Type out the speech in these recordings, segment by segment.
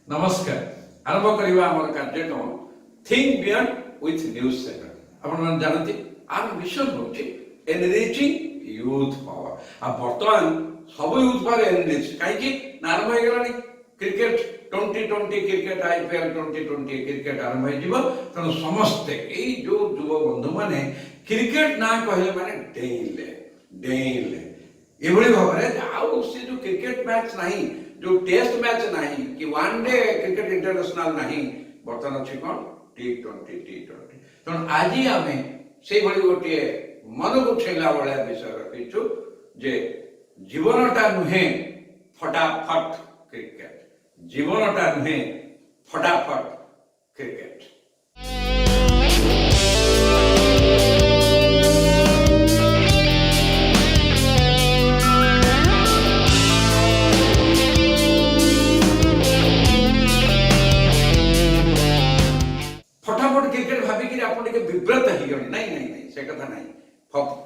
नमस्कार आरंभ करवा आम कार्यक्रम think beyond with news channel आपण जानते आम मिशन हूँ एनरिचिंग यूथ पावर आ बर्तमान सब यूथ पावर एनरिच कहीं आरंभ हो क्रिकेट 2020 क्रिकेट आईपीएल 2020 क्रिकेट आरंभ हो तेणु समस्ते जो युव बंधु मैंने क्रिकेट ना कहले माने डेइले डेइले एभली भाव में से जो क्रिकेट मैच नहीं जो टेस्ट मैच नहीं कि वन डे क्रिकेट इंटरनेशनल नहीं बर्तमान अच्छी कौन T20 तेणु आज आम से गोटे मन को छेला भाया विषय रखीचु जे जीवनटा नुहे फटाफट क्रिकेट जीवनटा नुहे फटाफट क्रिकेट। विव्रत हो नहीं नहीं नहीं से कथा नहीं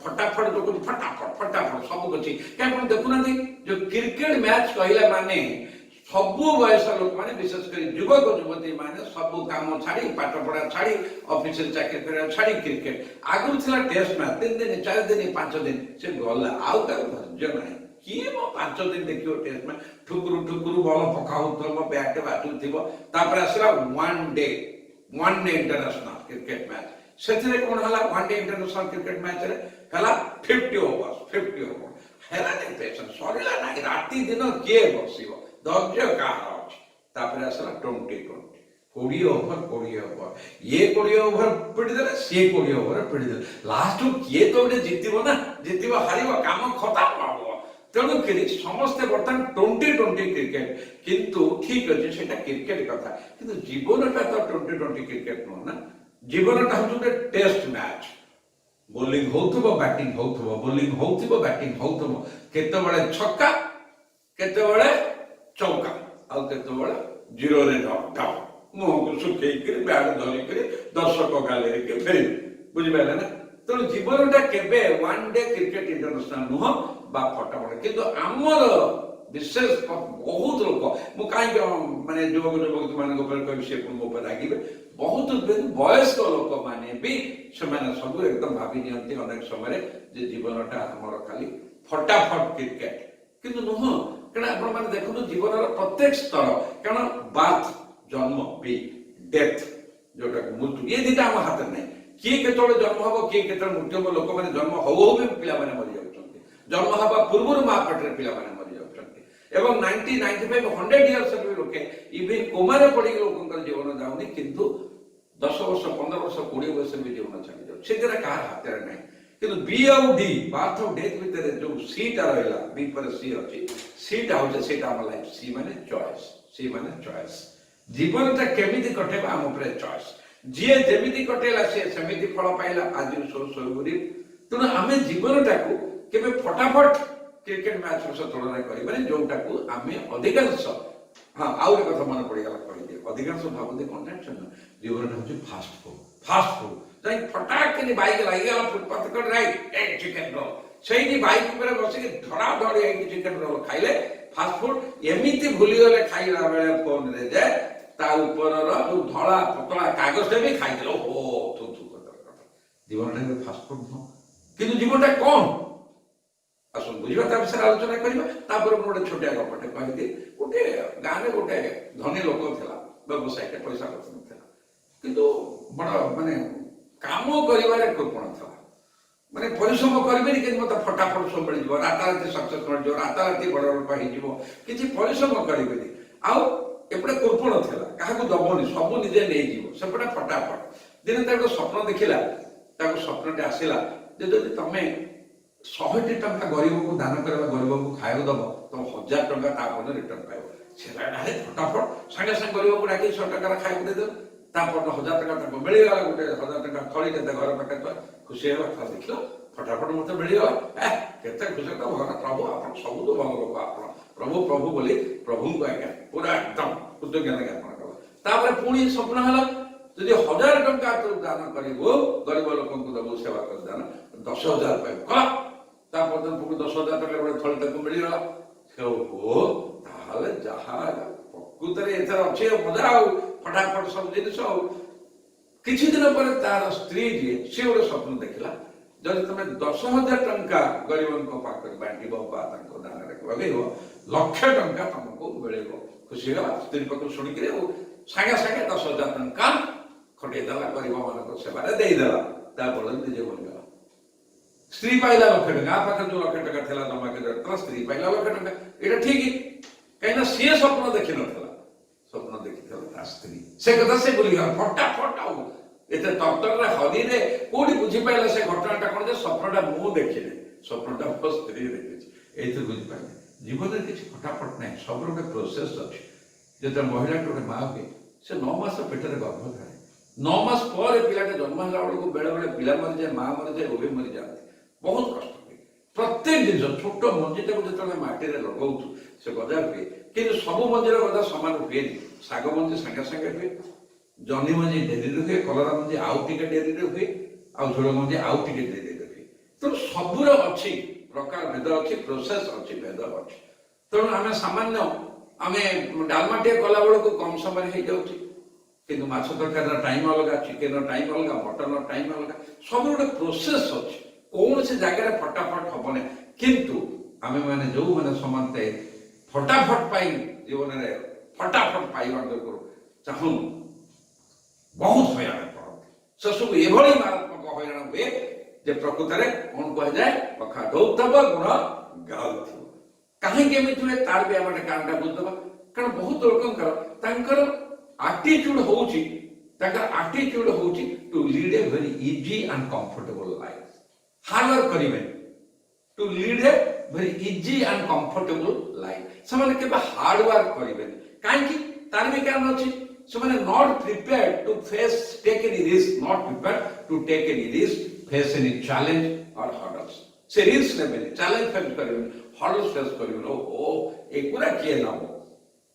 फटाफट जो कुछ फटाफट फटाफट सब कुछ क्या देखुना जो क्रिकेट मैच कहला माने सब वयस लोक माने विशेष कर युवक युवती माने सब काम छाड़ी पाठ पढ़ा छाड़ी ऑफिस चाकरी करा छाड़ी क्रिकेट आगु थिला टेस्ट मैच 3 दिन 4 दिन 5 दिन से गला आउ तार धैर्य नाही किए मो 5 दिन देखियो टेस्ट मैच ठुकुरु ठुकुरु बॉल पकाउथबो बैट बाटुथिबो तापर आसला one day international cricket match से कौन है one day international cricket match रे हला 50 ओवर हैला नहीं पेशेंट सरीला नहीं राती दिन किए बसिबो धैर्य कार अछि तापर आसला 2020 20 ओवर ये 20 ओवर पिट देले से 20 ओवर पिट देले लास्ट किए तो गोटे जितिबो हारिबो काम खत्म होबो तेणु करी समस्ते बर्तमान 2020 क्रिकेट किंतु ठीक अच्छे सेटा क्रिकेट कथा किंतु जीवनटा तो 2020 क्रिकेट नो ना जीवनटा हूँ गोटे टेस्ट मैच बोलिंग होथबो बैटिंग होथबो बोलिंग होथबो बैटिंग होथबो केतेबेले छक्का केतेबेले चौका आ केतेबेले जीरो रे नॉकडाउन मुह को सुखै कर बैट धरि कर दर्शक गाले के फेर बुझि पाले ना तो जीवनटा केबे वन डे क्रिकेट इंटरनेशनल नुह बा फटाफट किंतु आमर विशेष बहुत लोक मु कहीं माने युवक युवती मान कह से मो रागे बहुत वयस्क लोक मैंने भी सब एकदम भावी नियंती अनेक समय जीवनटा आमर खाली फटाफट क्रिकेट किंतु नुह क्या आप देखो जीवन प्रत्येक स्तर कारण बाथ जन्म भी डेथ जोटा मृत्यु ये दुटा आम हाथ नहीं किए केतोले जन्म हम किए केतोले मृत्यु हम लोक मैंने जन्म हो भी पिला माने मरि जाउछन्ति जन्म हवा पूर्व माँ पेटे पिला माने मरि जाउछन्ति एवं 90 95 100 इयर्स भी लोके इवन कोमारे पड़ी लोकंकर जीवन जाउनी किंतु 10 वर्ष 15 वर्ष 20 वर्ष भी जीवन चली जाउ से जरा कहा हाथ रे नहीं किंतु बी आउ डी बार्थ ऑफ डेथ भितर जो सीटा रहला बी पर सी अछि सीटा हो सेटा हम लाइफ सी माने चॉइस जीवनटा केमिति कटेबा हम ऊपर चॉइस जी जमी कटेला सी सेमिति फल पाइला आज सोरी तेणु आम जीवनटा को केबे फटाफट क्रिकेट मैच सह तुलना करें जोटा को आम अधिकांश हाँ आउ कथा मन पड़गला कहीदे अधिकांश भावते कौन जान जीवनटा हूँ फास्ट फूड जाए फटाक बैक लगे फुटपाथ कर राइट चिकेन रोल से बैक बसिक धड़ा धड़ी चिकेन रोल खाइले फास्ट फूड एमती भूलीगले खाइला बेले फोन रे जाए ता ऊपर जो धड़ा पतला कागज भी खाइदेल हो थू जीवनटा फास्ट फूड नुह कि जीवनटा कौन आस बुझा विषय आलोचना करवा गोटे छोटिया गपटे कहदी गोटे गाँव में गोटे धनी लोक था व्यवसाय पैसा रखा किंतु बड़ माने काम कर कृपण था माने परिश्रम करें कि मतलब फटाफट सब मिल राताराति सक्सेस मिल राताराति बड़ लोक हो किसी परिश्रम करें आउ एपटे कृपण था क्या दबनी सब निजे नहीं सेपटे फटाफट दिने गोटे स्वप्न देखला स्वप्न आसला जदि तुम 100टी टंका गरीब को दान कर गरीब को खाया दब तुम 1000 टंका तापर रिटर्न पाइब से फटाफट सागे सागे गरीब को डाक 100 टकर खाया देदेव तापर 1000 टका मिलगला गोटे 1000 टका थली घर पाखे खुशी है देख फटाफट मत मिलगला केते खुशी तो भगवान प्रभु आप सब तो भल लोक आप प्रभु प्रभु बोली प्रभु को आज्ञा पूरा एकदम कृतज्ञता ज्ञापन कला पुणी स्वप्न है जदि 1000 टंका तो दान कर गरीब लोक दबू सेवा कर दान 10,000 पाइब कला पुणी 10,000 टका थली मिलगला जहाँ ପ୍ରକୃତରେ ଏଥର ଅଛି ମଜା ଆଉ ଫଟାଫଟ ସବୁ ଜିନିଷ ଆଉ। କିଛି ଦିନ ପରେ ତାର ସ୍ତ୍ରୀ ଯିଏ ସେ ଗୋଟେ ସ୍ୱପ୍ନ ଦେଖିଲା, ଯଦି ତମେ 10,000 ଟଙ୍କା ଗରିବଙ୍କ ପାଖରେ ବାଣ୍ଟିବ ବା ତାଙ୍କ ଦାନରେ ଲଗେଇବ, 1,00,000 ଟଙ୍କା ତମକୁ ମିଳିବ। ଖୁସି ହେଲା ସ୍ତ୍ରୀ ପାଖରୁ ଶୁଣିକିରି ଆଉ ସାଙ୍ଗେ ସାଙ୍ଗେ 10,000 ଟଙ୍କା ଖଟେଇଦେଲା, ଗରିବ ମାନଙ୍କ ସେବାରେ ଦେଇଦେଲା। ତା ଫଳରେ ନିଜେ ମରିଗଲା। ସ୍ତ୍ରୀ ପାଇଲା 1,00,000 ଟଙ୍କା, ପାଖରେ ଯୋଉ 1,00,000 ଟଙ୍କା ଥିଲା ଜମା କରି ସ୍ତ୍ରୀ ପାଇଲା 1,00,000 ଟଙ୍କା। ଏଇଟା ଠିକ, କାହିଁକିନା ସିଏ ସ୍ୱପ୍ନ ଦେଖିନଥିଲା, ସ୍ୱପ୍ନ ଦେଖିଥିଲା ତା ସ୍ତ୍ରୀ। ସେ କଥା ସେ ଭୁଲିଗଲା ଫଟାଫଟ ଆଉ ଏତେ ତରତରରେ ହରିରେ କୋଉଠି ବୁଝିପାରିଲା ସେ ଘଟଣାଟା କଣ ଯେ ସ୍ୱପ୍ନଟା ମୁଁ ଦେଖିନି, ସ୍ୱପ୍ନଟା ମୋ ସ୍ତ୍ରୀ ଦେଖିଛି। ଏଇଥିରୁ ବୁଝିପାରିଲେ ଜୀବନରେ କିଛି ଫଟାଫଟ ନାହିଁ, ସବୁର ଗୋଟେ ପ୍ରୋସେସ ଅଛି। ଯେତେବେଳେ ମହିଳାଟି ଗୋଟେ ମା ହୁଏ, ସେ 9 ମାସ ପେଟରେ ଗର୍ଭ ଧାରେ। 9 ମାସ ପରେ ପିଲାଟା ଜନ୍ମ ହେଲା ବେଳକୁ ବେଳେ ବେଳେ ପିଲା ମରିଯାଏ, ମା ମରିଯାଏ, ଉଭୟ ମରିଯାଆନ୍ତି। ବହୁତ କଷ୍ଟ ହୁଏ। ପ୍ରତ୍ୟେକ ଜିନିଷ, ଛୋଟ ମଞ୍ଜିଟାକୁ ଯେତେବେଳେ ମାଟିରେ ଲଗାଉଛୁ ସେ ଗଜା ହୁଏ, କିନ୍ତୁ ସବୁ ମଞ୍ଜିର ଗଜା ସମାନ ହୁଏନି। ଶାଗ ମଞ୍ଜି ସାଙ୍ଗେ ସାଙ୍ଗେ ହୁଏ, ଜହ୍ନି ମଞ୍ଜି ଡେରିରେ ହୁଏ, କଲରା ମଞ୍ଜି ଆଉ ଟିକେ ଡେରିରେ ହୁଏ, ଆଉ ଝୋଳ ମଞ୍ଜି ଆଉ ଟିକେ ଡେରିରେ ହୁଏ। ତେଣୁ ସବୁର ଅଛି ପ୍ରକାର ଭେଦ ଅଛି, ପ୍ରୋସେସ ଅଛି, ଭେଦ ଅଛି। ତେଣୁ ଆମେ ସାମାନ୍ୟ ଆମେ ଡାଲମାଟିଏ କଲା ବେଳକୁ କମ ସମୟରେ ହେଇଯାଉଛି, କିନ୍ତୁ ମାଛ ତରକାରୀର ଟାଇମ ଅଲଗା, ଚିକେନର ଟାଇମ ଅଲଗା, ମଟନର ଟାଇମ ଅଲଗା। ସବୁ ଗୋଟେ ପ୍ରୋସେସ ଅଛି, କୌଣସି ଜାଗାରେ ଫଟାଫଟ ହବନି। କିନ୍ତୁ ଆମେ ମାନେ ଯୋଉମାନେ ସମସ୍ତେ ଫଟାଫଟ ପାଇଁ ଜୀବନରେ ଫଟାଫଟ ପାଇବା ଯୋଗୁଁ ଚାହୁଁ ବହୁତ ହଇରାଣ କରନ୍ତି। ସେସବୁ ଏଭଳି ମାରାତ୍ମକ ହଇରାଣ ହୁଏ ଯେ ପ୍ରକୃତରେ କଣ କୁହାଯାଏ, ପଖା ଦଉଥିବ ଗୁଣ ଗାଉଥିବ। କାହିଁକି ଏମିତି ହୁଏ ତାର ବି ଆମେ କାରଣଟା ବୁଝିଦେବା। କାରଣ ବହୁତ ଲୋକଙ୍କର ତାଙ୍କର ଆଟିଚ୍ୟୁଡ ହଉଛି to lead a very easy and comfortable life. Hard work କରିବେନି, to lead a very easy and comfortable life. ସେମାନେ କେବେ ହାର୍ଡ ୱାର୍କ କରିବେନି। କାହିଁକି? ତାର ବି କାରଣ ଅଛି। ସେମାନେ not prepared to take any risk, not prepared to take any risk, face any challenge or hurdles. ସେ ରିସ୍କ ନେବେନି, ଚ୍ୟାଲେଞ୍ଜ ଫେସ୍ କରିବେନି, ହର୍ଡଲ୍ସ ଫେସ୍ କରିବେନି। ଓହୋ ଏଗୁଡ଼ା କିଏ ନବ?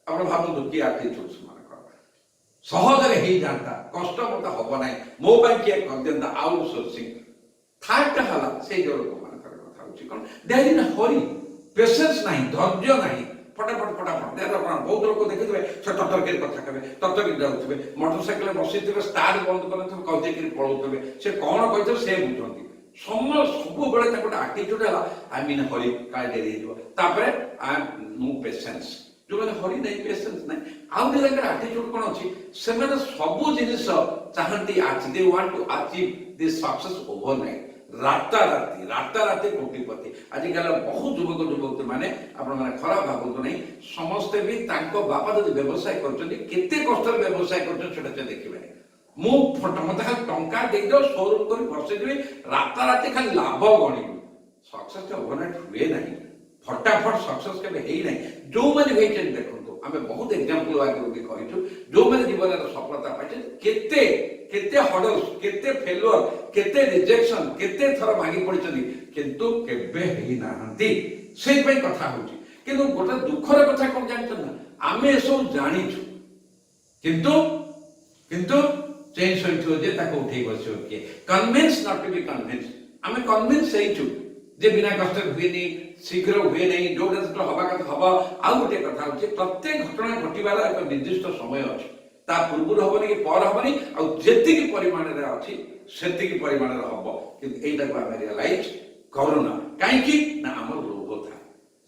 ଆପଣ ଭାବନ୍ତୁ କି ଆଟିଚ୍ୟୁଡ ସେମାନଙ୍କର। ସହଜରେ ହେଇଯାଆନ୍ତା, କଷ୍ଟ ମତେ ହବ ନାହିଁ, ମୋ ପାଇଁ କିଏ କରିଦିଅନ୍ତା, ଆଉଟ ସୋର୍ସିଂ। ଥାର୍ଡଟା ହେଲା ସେଇ ଯୋଉ ଲୋକମାନଙ୍କର କଥା ହଉଛି କଣ, ଦେ ଆର୍ ଇନ୍ ହରି, ପେସେନ୍ସ ନାହିଁ, ଧୈର୍ଯ୍ୟ ନାହିଁ। ଫଟାଫଟ ବହୁତ ଲୋକ ଦେଖିଥିବେ ସେ ତରତରକାରୀ କଥା କହିବେ, ତରତରକାରୀ ଯାଉଥିବେ, ମୋଟର ସାଇକେଲ ବସିଥିବେ, ଷ୍ଟାର୍ଟ ବନ୍ଦ କରିଥିବେ, କହିଦେଇକିରି ପଳଉଥିବେ। ସେ କଣ କହିଥିବେ ସେ ବୁଝନ୍ତି। ସବୁବେଳେ ତାଙ୍କ ଗୋଟେ ଆଟିଚ୍ୟୁଡ ହେଲା ଆଇ ମିନ୍ ହରି, କାଳେ ଡେରି ହେଇଯିବ। ତାପରେ ନୋ ପେସେନ୍ସ। ଯୋଉମାନେ ହରି ନାହିଁ, ପେସେନ୍ସ ନାହିଁ। ଆଉ ଗୋଟେ ତାଙ୍କର ଆଟିଚ୍ୟୁଡ କଣ ଅଛି, ସେମାନେ ସବୁ ଜିନିଷ ଚାହାନ୍ତି, they want to achieve this success overnight. ରାତାରାତି କୋଟିପତି। ଆଜିକାଲି ବହୁତ ଯୁବତୀ ମାନେ ଆପଣମାନେ ଖରାପ ଭାବନ୍ତୁ ନାହିଁ, ସମସ୍ତେ ବି ତାଙ୍କ ବାପା ଯଦି ବ୍ୟବସାୟ କରୁଛନ୍ତି, କେତେ କଷ୍ଟରେ ବ୍ୟବସାୟ କରୁଛନ୍ତି ସେଟା ସେ ଦେଖିବେନି। ମତେ ଖାଲି ଟଙ୍କା ଦେଇଦିଅ, ସୋରୁମ କରି ବସେଇଦେବି, ରାତାରାତି ଖାଲି ଲାଭ ଗଣିବି। ସକ୍ସେସ ଓଭରନାଇଟ୍ ହୁଏ ନାହିଁ, ଫଟାଫଟ ସକ୍ସେସ କେବେ ହେଇନାହିଁ। ଯୋଉମାନେ ହେଇଛନ୍ତି ଦେଖନ୍ତୁ, ଆମେ ବହୁତ ଏକ୍ସାମ୍ପଲ ଆଗରୁ ବି କହିଛୁ, ଯୋଉମାନେ ଜୀବନରେ ସଫଳତା ପାଇଛନ୍ତି, କେତେ ହର୍ଡଲ୍ସ, କେତେ ଫେଲୁଅର, କେତେ ରିଜେକ୍ସନ, କେତେ ଥର ଭାଙ୍ଗି ପଡିଛନ୍ତି, କିନ୍ତୁ କେବେ ହେଇନାହାନ୍ତି। ସେଇଥିପାଇଁ କଥା ହଉଛି। କିନ୍ତୁ ଗୋଟେ ଦୁଃଖର କଥା କଣ ଜାଣିଛନ୍ତି ନା, ଆମେ ଏସବୁ ଜାଣିଛୁ, କିନ୍ତୁ ଚେଞ୍ଜ ହୋଇଥିବ ଯେ ତାକୁ ଉଠେଇ ବସିବ କିଏ? Convince not to B convince. ଆମେ କନଭିନ୍ସ ହେଇଛୁ ଯେ ବିନା କଷ୍ଟରେ ହୁଏନି, ଶୀଘ୍ର ହୁଏ ନାହିଁ, ଯୋଉଟା ଯେତେବେଳେ ହବା କଥା ହବ। ଆଉ ଗୋଟେ କଥା ହଉଛି, ପ୍ରତ୍ୟେକ ଘଟଣା ଘଟିବାର ଏକ ନିର୍ଦ୍ଦିଷ୍ଟ ସମୟ ଅଛି। ତା ପୂର୍ବରୁ ହବନି କି ପରେ ହବନି, ଆଉ ଯେତିକି ପରିମାଣରେ ଅଛି ସେତିକି ପରିମାଣରେ ହବ। କିନ୍ତୁ ଏଇଟାକୁ ଆମେ ରିଅଲାଇଜ କରୁନା। କାହିଁକି ନା ଆମର ଲୋଭ ଥାଏ,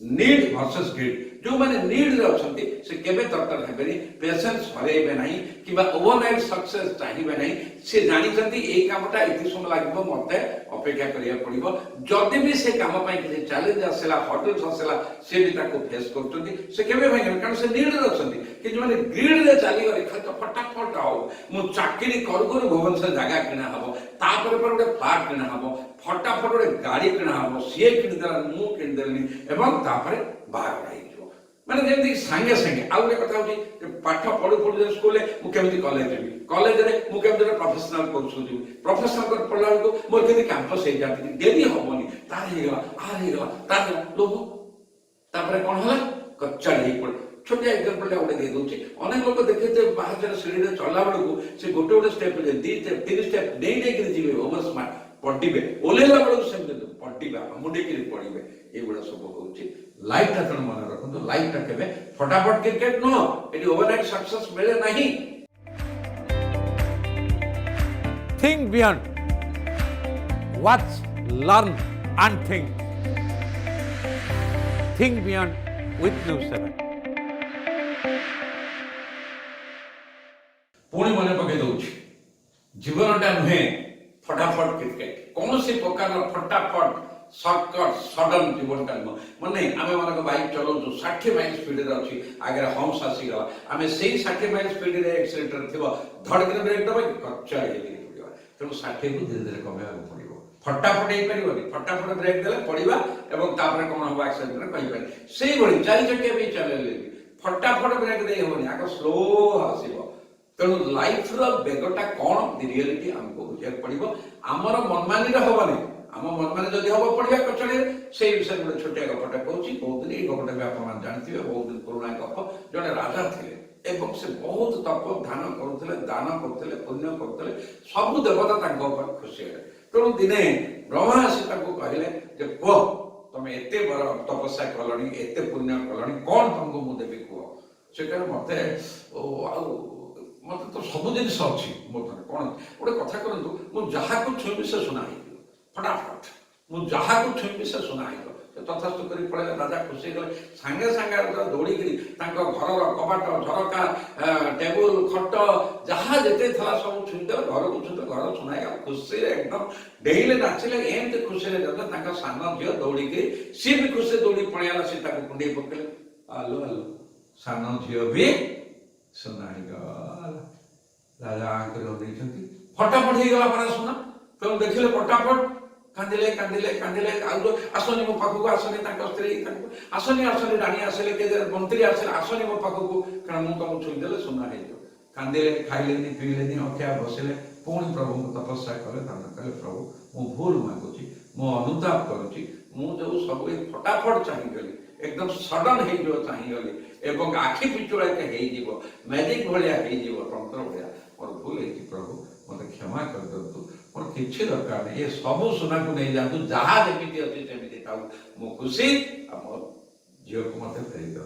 ନିଡ୍ ଭର୍ସେସ ଗ୍ରିଡ୍। ଯୋଉମାନେ ନିଡ୍ରେ ଅଛନ୍ତି ସେ କେବେ ତରତର ହେବେନି, ପେସେନ୍ସ ହରେଇବେ ନାହିଁ, କିମ୍ବା ଓଭରନାଇଟ୍ ସକ୍ସେସ ଚାହିଁବେ ନାହିଁ। ସେ ଜାଣିଛନ୍ତି ଏଇ କାମଟା ଏତେ ସମୟ ଲାଗିବ, ମତେ ଅପେକ୍ଷା କରିବାକୁ ପଡିବ। ଯଦି ବି ସେ କାମ ପାଇଁ କିଛି ଚ୍ୟାଲେଞ୍ଜ ଆସିଲା, ହର୍ଡଲ୍ସ ଆସିଲା, ସେ ବି ତାକୁ ଫେସ୍ କରୁଛନ୍ତି। ସେ କେବେ ଭାଙ୍ଗିବେନି, କାରଣ ସେ ନିଡ୍ରେ ଅଛନ୍ତି। କିନ୍ତୁ ମାନେ ଗ୍ରିଡ୍ରେ ଚାଲିଗଲେ, ଖାଲି ତ ଫଟାଫଟ ହଉ, ମୁଁ ଚାକିରି କରୁ କରୁ ଭୁବନେଶ୍ୱର ଜାଗା କିଣା ହବ, ତାପରେ ଗୋଟେ ଫ୍ଲାଟ କିଣା ହବ, ଫଟାଫଟ ଗୋଟେ ଗାଡି କିଣା ହବ, ସିଏ କିଣିଦେଲା, ମୁଁ କିଣିଦେଲିନି, ଏବଂ ତାପରେ ବାହାଘର ହେଇଯିବ। ମାନେ ଯେମିତି ସାଙ୍ଗେ ସାଙ୍ଗେ। ଆଉ ଗୋଟେ କଥା ହଉଛି, ପାଠ ପଢୁ ସ୍କୁଲରେ ମୁଁ କେମିତି କଲେଜ ଯିବି, କଲେଜରେ ମୁଁ କେମିତି ଗୋଟେ ପ୍ରଫେସନାଲ କୋର୍ସ ଯିବି, ପ୍ରଫେସନାଲ କୋର୍ସ ପଢିଲା ବେଳକୁ ମୋର କେମିତି କ୍ୟାମ୍ପସ ହେଇଯାନ୍ତି, ଡେରି ହବନି, ତାର ହେଇଗଲା, ତାର ଲୋଭ। ତାପରେ କଣ ହେଲା, କଚାଡି ହେଇ ପଡେ। ଛୋଟିଆ ଏକ୍ସାମ୍ପଲଟା ଗୋଟେ ଦେଇ ଦଉଛି। ଅନେକ ଲୋକ ଦେଖିଥିବେ ପାହାଚରେ ସିଡିରେ ଚଢିଲା ବେଳକୁ ସେ ଗୋଟେ ଷ୍ଟେପ, 2 ଷ୍ଟେପ 3 ଷ୍ଟେପ ନେଇକିରି ଯିବେ, ଓଭର ସ୍ମାର୍ଟ ପଡିବେ, ଓହ୍ଲେଇଲା ବେଳକୁ ସେମିତି ପଡିବା, ମୁଣ୍ଡେଇକିରି ପଡିବେ। ଏଇଗୁଡା ସବୁ ହଉଛି लाइफ टा मन रखु लाइफ टा केबे फटाफट क्रिकेट नुह एटी ओवरनाइट सक्सेस मिले नहीं Think beyond. Watch, learn and think. Think beyond with News 7. पुणी मन पकई दउछि जीवनटा नुहे फटाफट क्रिकेट कौन सी प्रकार फटाफट सर्टकट सडन जीवन का मन नहीं आम मान बाइक चलाऊ 60 माइल स्पीड अच्छी आगे हम्स आसीगला आम से 60 माइल स्पीड एक्सीटर थी धड़क ब्रेक दबा कच्चा तेणु 60 को धीरे धीरे कमेवा पड़ो फटाफट हो पार फटाफट ब्रेक देले पड़ा और तापर कौन हम एक्सीडेंट कहीपर से चारि चकिया भी चलैले फटाफट ब्रेक दे हेनी आग स्लो आसो तेणु लाइफ बेगटा कौन रियलिटी आमको बुझा पड़ो आमर मनमानी हेनी आम मनमानी जदि हम पढ़िया कचड़े से विषय गोटे छोटिया गपटा कहूँ बहुत दिन ये गपटा भी आप जानते बहुत दिन पुराणा गप जड़े राजा थे एवं से बहुत तप ध्यान करुले दान करते पुण्य करते सब देवता खुशी है तेणु दिने ब्रह्मा आसी कहले कह तुम एत बर तपस्या कलनी एत पुण्य कलनी कौन तुमको मुझे देवी कह से कहे मत तो सब जिन अच्छी मो कौन गोटे कथा करूँ मुझे छुईबी से सुना फटाफट मुझे छुईबी से सुना तथास्तु कर पड़े राजा खुशी गले सांगे सांगे दौड़िकी घर कबाट झरका टेबुल खट जहाँ जिते था सब छुईदे घर को छुईदे घर सुनाई खुशी एकदम डेले नाचिले एमती खुशी सान झील दौड़िकी सी भी खुशी दौड़ी पड़ेगा सी कुंडे पकड़े आलो आलो सान झील भी सुनाई गला राजा आंकड़े फटाफट हो गला परा सुना तेणु देखिले फटाफट कांदिले कांदिले कांदिले आसनी मो पाखक आसनी स्त्री आसनी आसनी राणी आसले के मंत्री आसले आसनी मो पाखक कारण मुझे तुमको छुईदे सुना हो कांदिले खाइले पीले अखिया बसिले पुणी प्रभु को तपस्या कले कहले प्रभु मु भूल मागुची मु अनुताप करुची मु जो सब फटाफट चाहिगली एकदम सडन हो चाहिगली एवं आखि पिचुड़ा के मैजिक भाया तंत्र भाया मोर भूल है प्रभु मत क्षमा कर दिंतु मोर किसी दरकार नहीं ये सब सुना को नहीं जातु जहाँ जमी अच्छी सेमती था मो खुशी मो झील को मत फेरी दो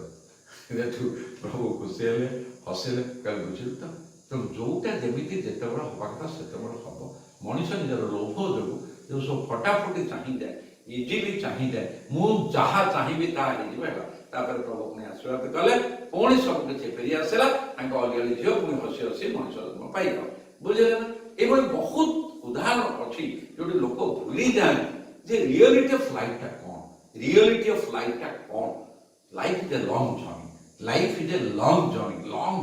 प्रभु खुशी हेले हसिले कल बुझे तो तेणु जोटा जमी जिते हवा कथा से हम मनीष निजर लोभ जो जो सब फटाफटी चाह जाए इजिली चाह जाए मुझे जहाँ चाहिए तापर प्रभु पुणी आशीर्वाद कले पुणी सब किसी फेरी आसला अलियाली झील पुणी हसी हसी मनीष जन्म पाइल बुझे ना ये बहुत उदाहरण अच्छी जो लोक भूली जाए रियलिटी ऑफ लाइफ टा कौन रियलिटी ऑफ लाइफ टा कौन life is a long journey life is a long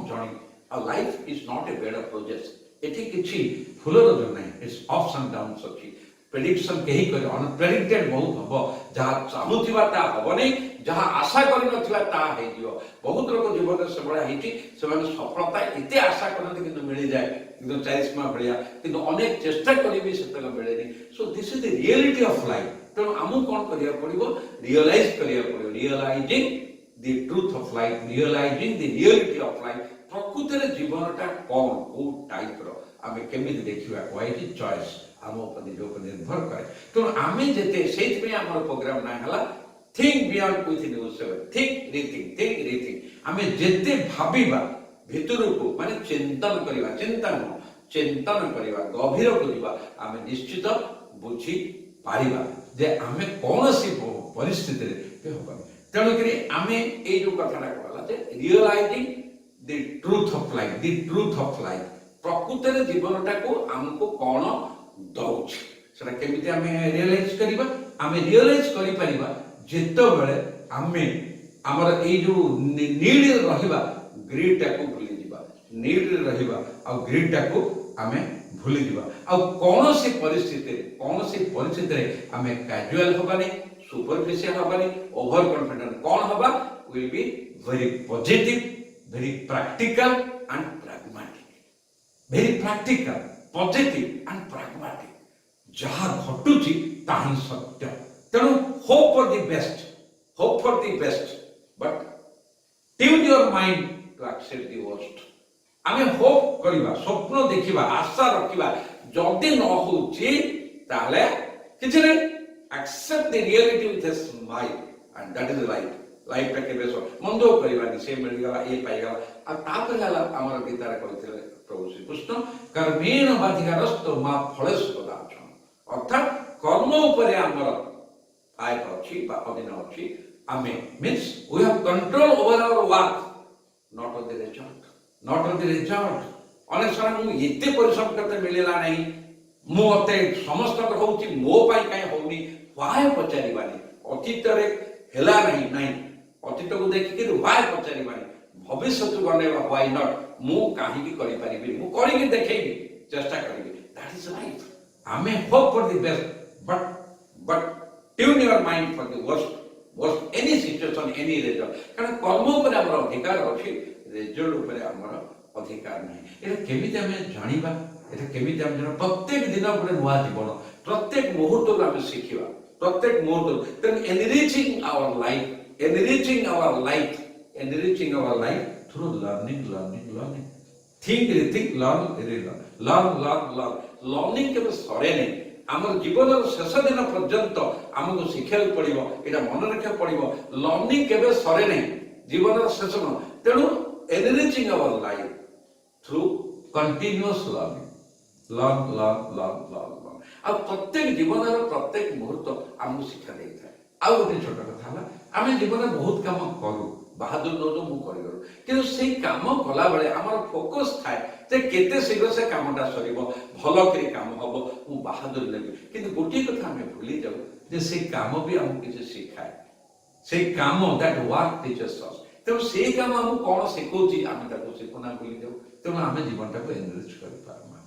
journey और life is not a bed of roses एठी किछि फुलर जो नहीं इट्स अप्स एंड डाउन्स अच्छी प्रेडिक्शन कहीं करे अनप्रेडिक्टेड बहुत हम जहाँ चाहूबा ता हम नहीं जहाँ आशा कर बहुत लोग जीवन से भाई सफलता इतने आशा करते कि मिल जाए एकदम चारिस्मा भाया कि अनेक चेष्टा करी मिले so this is the reality of life तेणु आमको कौन करिया पड़ो रियलाइज करिया पड़ो realising the truth of life realising the reality of life प्रकृति जीवनटा कौन को टाइप रो आम केमी देखा व्हाट इज चॉइस आम निज निर्भर कै तेणु आम जिते से प्रोग्राम ना है think beyond with news 7 think rethinking आम जिते भाविबा भितर को माने चिंतन करवा चिंतन करवा गभीर को जीवा आम निश्चित बुझी पारिबा जे आम कौन सी परिस्थिति हम तेणुक आम ये जो कथा कहला realising the truth of life प्रकृत जीवनटा को आमको कौन दौच सेटा केमिति आम रियलाइज करबा आम रियलाइज करि परिबा जेतो बेले आम हमर ए जो नीड रहिबा ग्रीड टा को भूली जीवा नीड रहिबा आ ग्रीड टा को आम भूली जीवा आ कौन सी परिस्थिति रे आम कैजुअल होबानी सुपरफिशियल होबानी ओवर कॉन्फिडेंट कौन होबा will be very positive very practical and positive and pragmatic जहाँ घटुची ताही सत्य तेणु hope for the best but tune your mind to accept the worst आम होप करवा स्वप्न देखा आशा रखा जदि न होची ताले किछि नहीं accept the reality with a smile and that is life ଲାଇଫଟା କେବେ ମନ ଦୁଃଖ କରିବାନି, ସେ ମିଳିଗଲା ଇଏ ପାଇଗଲା। ଆଉ ତାପରେ ହେଲା ଆମର ଗୀତାରେ କହିଥିଲେ ପ୍ରଭୁ ଶ୍ରୀକୃଷ୍ଣ କର୍ମେଣ ବାଧିକାରସ୍ତ ମା ଫଳେଷ କଦାଚନ, ଅର୍ଥାତ୍ କର୍ମ ଉପରେ ଆମର ଆୟ ଅଛି ବା ଅଧୀନ ଅଛି। ଆମେ means we have control over our work, not on the result, not on the result. अनेक समय मु एते परिश्रम करते मिलेला नहीं, मते समस्त होउची मो पाई काई होउनी, व्हाय पचारिबानी, अतीत रे हेला नहीं नहीं, अतीत को देखि के व्हाय पचारिबानी, भविष्य को बनेबा व्हाई नॉट, मु काहे की करि परिबी, मु करि के देखैबी, चेष्टा करिबी, दैट इज लाइफ। आमे hope for the best but tune your mind for the worst any situation any result, कारण कर्म ऊपर हमर अधिकार अछि, रिजल्ट ऊपर हमर अधिकार नहीं। एटा केमिति हमें जानिबा, एटा केमिति हम जन प्रत्येक दिन गोटे नुआ जीवन, प्रत्येक मुहूर्त आम शिखा, प्रत्येक मुहूर्त तेन enriching our life, enriching our life, enriching our life through learning learning learning, think rethink learn relearn, learn learn learn, learning केबे सरे नहीं। आम जीवन शेष दिन पर्यंत आमको शिक्षा पड़ो, यहाँ मन रखा पड़ो, लर्निंग केबे सरे नहीं, जीवन शेष न, तेणु enriching our life through continuous learning, learn learn learn learn learn. आ प्रत्येक जीवन प्रत्येक मुहूर्त आमको शिक्षा देता है। आउ गोटे छोट कथा है, आम जीवन में बहुत काम करूँ, बाहादुर दौड़ मु करूँ, कि काम कला बेले आमर फोकस थाए जे केते शीघ्र से कामटा सरिबो, भल करी काम हबो, मु बाहादुर लेबी। किंतु गोटे कथा हमें भूली जाऊ जे से काम भी हमको किसी शिखाए, से काम दैट वर्क टीचर्स अस, तेणु से काम हमको कौन शिखौची आम ताको शिखुना भूली जाऊ, तेणु आम जीवनटा को एनरिच करि पारमा।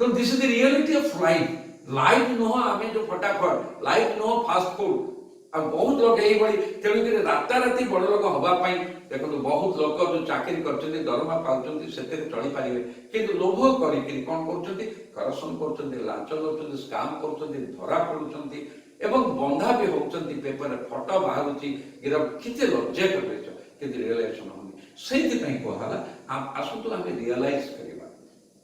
तो this is the reality of life. Life नुह आम जो फटाफट, लाइफ नुह फास्ट फूड। आ बहुत लोग यही बड़ी तेणुक राताराति बड़ लोक हवाई देखो, बहुत लोक जो चाकरी कर दरमा पाँच से चली पारे, कि लोभ करी कौन कर करप्शन कर, लांच दौरान स्काम कर, धरा पड़ुंट एवं बंधा भी होती, पेपर फटो बाहर गिरफ कितने लज्जा कर रियलाइजेशन होनी, से कहला आसतु आम रियलाइज करवा।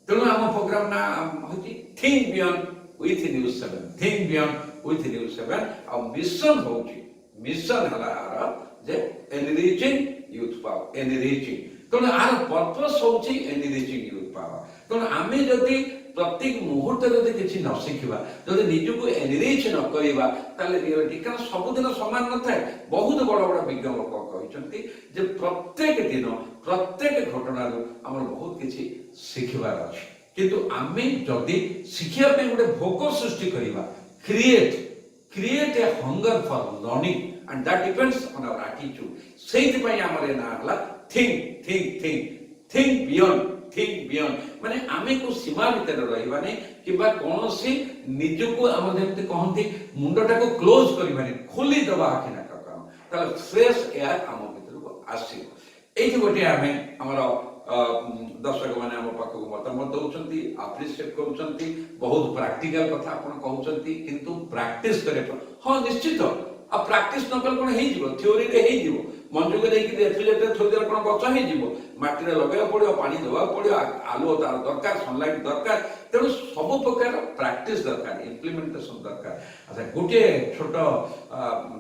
तेणु आम प्रोग्राम ना हूँ think beyond with news 7, think beyond with news 7। आ मिशन होची, मिशन हला जे एनरिचिंग यूथ पावर, एनरिचिंग। तेणु आर पर्पस होची एनरिचिंग यूथ पावर। तेणु आमे जदि प्रत्येक मुहूर्त जदि किछि न शिखिबा, जदि निजको एनरिच न करिबा, ताले रियलिटी कारण सबुदिन समान न थाए। बहुत बड़ बड़ विज्ञ लोक कहिसंती जे प्रत्येक दिन प्रत्येक घटना हमर बहुत किछि शिखिबार अछि, किंतु आमे जदि शिखिया पे गोटे भोक सृष्टि करिबा, create a hunger for learning and that depends on our attitude. सेति पई हमरे ना हला think think think think beyond, think beyond माने आमे को सीमा भीतर रहिबा नै, किबा कोनोसी निजको हम जेमते कहंती मुंडटा को क्लोज करिबा नै, खोली दबा आखि ना काम, ताले फ्रेश एयर हम भीतर को आसीबो। एथि गोटे आमे हमर दर्शक मैंने आम पाखक मतामत दौरान आप्रिशिएट कर, बहुत प्राक्टिकल कथा आपन कहउछंती, किंतु प्रैक्टिस करे हाँ निश्चित आ प्रैक्टिस न कल कोन हे जीवो, थ्योरी रे हे जीवो, मंजुके देख रेफ्रिजरेटर थोड़ी देर कोन गछ हे जीवो, माटी रे लगाय पड़ियो, पानी देवा पड़ियो, आलो तार दरकार, सनलाइट दरकार। तेणु सब प्रकार प्रैक्टिस दरकार, इम्प्लीमेंटेशन दरकार। अच्छा गोटे छोट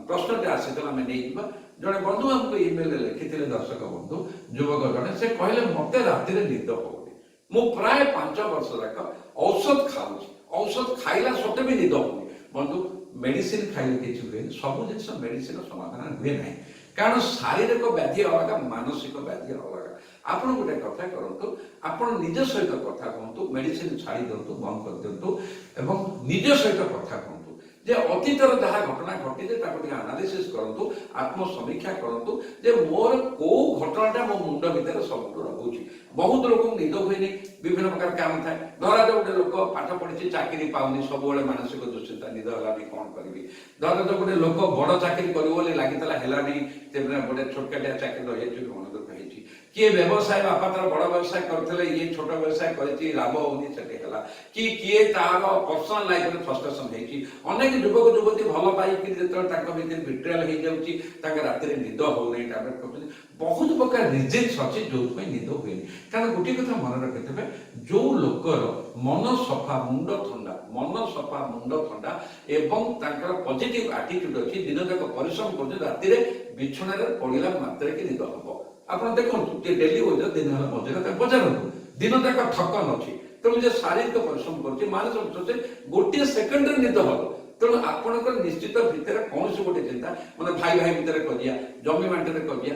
प्रश्नटे आसीला आम नहीं जीवा। जड़े बंधु हमको इमेल लिखी, दर्शक बंधु युवक जड़े से कहले मते राति रे निद होनी, मु प्राय 5 वर्ष तक औषध खाऊँ, औषध खाइला सते भी निद होनी। बंधु मेडिसिन खाइले किसी हुए, सब जिस मेडिसिन समाधान हुए ना, कारण शारीरिक व्याधि अलग, मानसिक व्याधि अलग। आप गोटे कथा करूँ, आप निज सहित कथा कहतु, मेडिसिन छाड़ी दिंतु, बंद कर दिंतु एवं निज सहित कथा कहतु जे अतीतर जहाँ घटना घटी एनालिसिस करंतु, आत्मसमीक्षा करंतु जे मोर को घटनाटा मो मुंड भीतर सब रहुची। बहुत लोक निद हुए, विभिन्न प्रकार काम थाए, धरा जो गोटे लोक पाठ पढ़ी चाकरी पाऊनी, सब मानसिक दुश्चिंता, निद है कौन करी, धरा जो गोटे लोक बड़ चाकरी कर लगी गोटे छोटकाटिया चाकरी रही मन दुख हो, किए व्यवसाय बापा तार बड़ व्यवसाय करते, ये छोट व्यवसाय कर लाभ होनी कि किए तार पर्सनल लाइफ में फ्रस्ट्रेशन होती। अनेक युवक युवती भल पाई जो बिट्रेल हो जाऊँगी, राति निद होना, टैबलेट कर, बहुत प्रकार रिजन्स अच्छे जो निद हुए। कारण गोटे कथा मन रखिथे, जो लोकर मन सफा मुंड ठंडा, मन सफा मुंड ठंडा एवं पॉजिटिव एटीट्यूड अच्छी, दिन तक परिश्रम कर राति ବିଛଣାରେ ପଡ଼ିଲା ମାତ୍ରକେ ନିଦ ହବ। ଆପଣ ଦେଖନ୍ତୁ ଯେ ଡେଲି ୱେଜର ଦିନ ହେଲା ମଝିରେ ତାକୁ ପଚାରନ୍ତୁ, ଦିନ ଯାକ ଥକନ ଅଛି, ତେଣୁ ଯେ ଶାରୀରିକ ପରିଶ୍ରମ କରୁଛି ମାନସିକ ପରିଶ୍ରମ, ଗୋଟିଏ ସେକେଣ୍ଡରେ ନିଦ ହବ। ତେଣୁ ଆପଣଙ୍କର ନିଶ୍ଚିତ ଭିତରେ କୌଣସି ଗୋଟେ ଚିନ୍ତା, ମାନେ ଭାଇ ଭାଇ ଭିତରେ କଜିଆ, ଜମି ବାଣ୍ଟରେ କଜିଆ,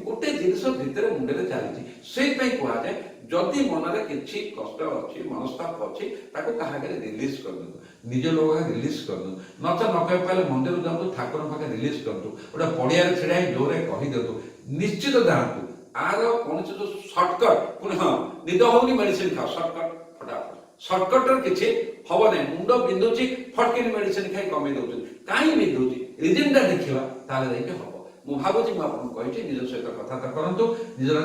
ଗୋଟେ ଜିନିଷ ଭିତରେ ମୁଣ୍ଡରେ ଚାଲିଛି। ସେଇଥିପାଇଁ କୁହାଯାଏ ଯଦି ମନରେ କିଛି କଷ୍ଟ ଅଛି, ମନସ୍ତାପ ଅଛି, ତାକୁ କାହା ଆଗରେ ରିଲିଜ କରିଦିଅନ୍ତୁ, ନିଜ ଲୋକ ରିଲିଜ କରିଦିଅନ୍ତୁ। ନଚ ନ କହିପାରିଲେ ମନ୍ଦିର ଯାଆନ୍ତୁ, ଠାକୁରଙ୍କ ପାଖରେ ରିଲିଜ କରନ୍ତୁ, ଗୋଟେ ପଡ଼ିଆରେ ଛିଡ଼ା ହେଇ ଜୋରରେ କହିଦିଅନ୍ତୁ, ନିଶ୍ଚିତ ଯାଆନ୍ତୁ। ଆର କୌଣସି ଯୋଉ ସର୍ଟକଟ, ପୁଣି ହଁ ନିଦ ହଉନି ମେଡିସିନ ଖାଅ, ସର୍ଟକଟ ଫଟାଫଟ, ସର୍ଟକଟର କିଛି ହବ ନାହିଁ। ମୁଣ୍ଡ ବିନ୍ଧୁଛି ଫଟକିନି ମେଡିସିନ ଖାଇ କମେଇ ଦଉଛନ୍ତି, କାହିଁ ବିନ୍ଧୁଛି ରିଜିନଟା ଦେଖିବା, ତାହେଲେ ଯାଇକି ହବ। ମୁଁ ଭାବୁଛି ମୁଁ ଆପଣଙ୍କୁ କହିଛି, ନିଜ ସହିତ କଥାବାର୍ତ୍ତା କରନ୍ତୁ, ନିଜର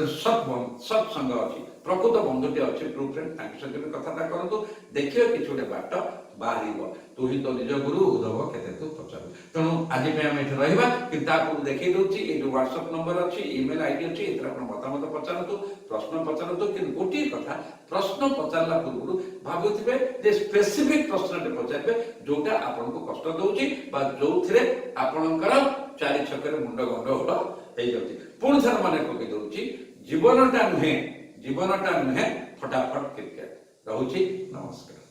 ସତ୍ସଙ୍ଗ ଅଛି, ପ୍ରକୃତ ବନ୍ଧୁଟି ଅଛି, ଟ୍ରୁ ଫ୍ରେଣ୍ଡ, ତାଙ୍କ ସହିତ ବି କଥାବାର୍ତ୍ତା କରନ୍ତୁ, ଦେଖିବେ କିଛି ଗୋଟେ ବାଟ ବାହାରିବ। ତୁ ହିଁ ତ ନିଜ ଗୁରୁ, ଉଦ୍ଧବ କେତେ ତୁ ପଚାରୁ। ତେଣୁ ଆଜି ପାଇଁ ଆମେ ଏଠି ରହିବା, କିନ୍ତୁ ତା ପୂର୍ବରୁ ଦେଖେଇ ଦଉଛି ଏଇ ଯୋଉ ହ୍ୱାଟ୍ସଆପ ନମ୍ବର ଅଛି, ଇମେଲ ଆଇଡି ଅଛି, ଏଥିରେ ଆପଣ ମତାମତ ପଚାରନ୍ତୁ, ପ୍ରଶ୍ନ ପଚାରନ୍ତୁ। କିନ୍ତୁ ଗୋଟିଏ କଥା, ପ୍ରଶ୍ନ ପଚାରିଲା ପୂର୍ବରୁ ଭାବୁଥିବେ ଯେ ସ୍ପେସିଫିକ ପ୍ରଶ୍ନଟେ ପଚାରିବେ ଯୋଉଟା ଆପଣଙ୍କୁ କଷ୍ଟ ଦଉଛି ବା ଯୋଉଥିରେ ଆପଣଙ୍କର ଚାରି ଛକରେ ମୁଣ୍ଡ ଗଣ୍ଡଗୋଳ ହେଇଯାଉଛି। ପୁଣି ଥରେ ମନେ ପକେଇ ଦଉଛି, ଜୀବନଟା ନୁହେଁ ଫଟାଫଟ କ୍ରିକେଟ। ରହୁଛି, ନମସ୍କାର।